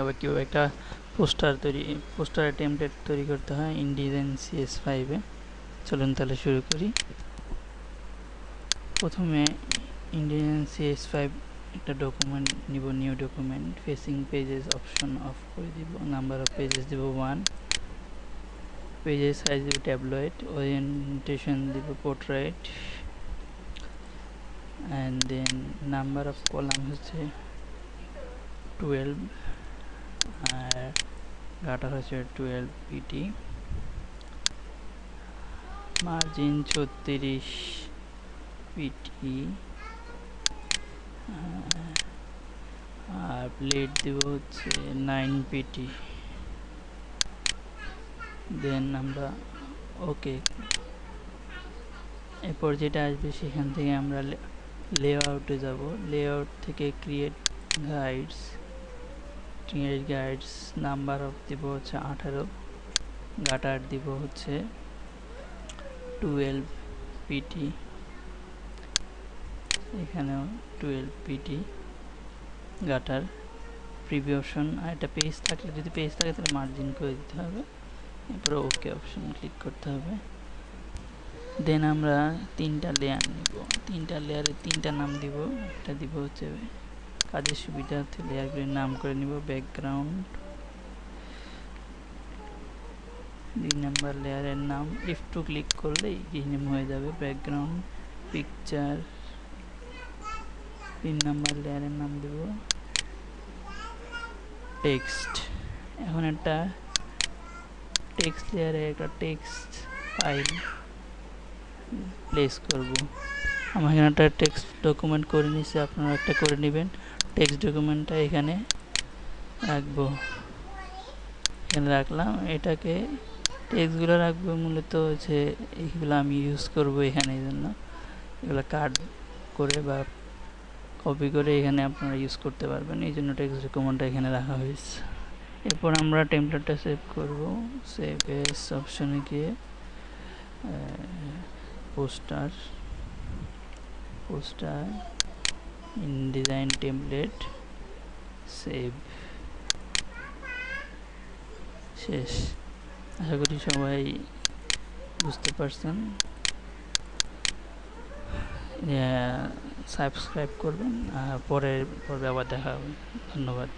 আবার কিভাবে একটা পোস্টার টেমপ্লেট তৈরি করতে হয় ইনডিজাইন CS5 এ। চলুন তাহলে শুরু করি। প্রথমে ইনডিজাইন CS5 একটা ডকুমেন্ট নিব, new document. Facing pages option of করে দিব, নাম্বার অফ পেজেস দিব 1, পেজের সাইজ দিব ট্যাবলয়েড, ওরিয়েন্টেশন দিব portrait, and then number of column হচ্ছে 12 আর গাটার হচ্ছে 12 pt, মার্জিন 36 pt, আর প্লেট দিব হচ্ছে 9 pt। দেন আমরা ওকে, এরপর যেটা আসবে সেখান থেকে আমরা লেআউটে যাব। লেআউট থেকে ক্রিয়েট গাইডস, নাম্বার অফ দিব হচ্ছে 18, গাটার দিব হচ্ছে 12 pt, এখানেও 12 pt গাটার। প্রিভিউ অপশন, আর একটা পেজ থাকলে, যদি পেজ থাকে তাহলে মার্জিন করে দিতে হবে। এরপরে ওকে অপশন ক্লিক করতে হবে। দেন আমরা 3টা লেয়ার নিব, 3টা লেয়ারে 3টা নাম দিব। একটা দিব হচ্ছে কাজের সুবিধার্থে লেয়ারগুলির নাম করে নিব ব্যাকগ্রাউন্ড। 2 নাম্বার লেয়ারের নাম F2 ক্লিক করলেই রিনেম হয়ে যাবে ব্যাকগ্রাউন্ড পিকচার। 3 নাম্বার লেয়ারের নাম দেব টেক্সট। এখন একটা টেক্সট লেয়ারে একটা টেক্সট ফাইল প্লেস করব। আমার এখানে একটা টেক্সট ডকুমেন্ট করে নিয়েছি, আপনারা একটা করে নেবেন। টেক্সট ডকুমেন্টটা এখানে রাখবো, এখানে রাখলাম। এটাকে টেক্সটগুলো রাখবো মূলত হচ্ছে এইগুলো আমি ইউজ করব এখানে, এই জন্য এগুলো কাট করে বা কপি করে এখানে আপনারা ইউজ করতে পারবেন, এই জন্য টেক্সট ডকুমেন্টটা এখানে রাখা হয়েছে। এরপর আমরা টেমপ্লেটটা সেভ করব। সেভ এস অপশনে গিয়ে পোস্টার ইনডিজাইন টেমপ্লেট সেভ, শেষ। আশা করি সবাই বুঝতে পারছেন। সাবস্ক্রাইব করবেন, পরের পর্বে আবার দেখা হবে। ধন্যবাদ।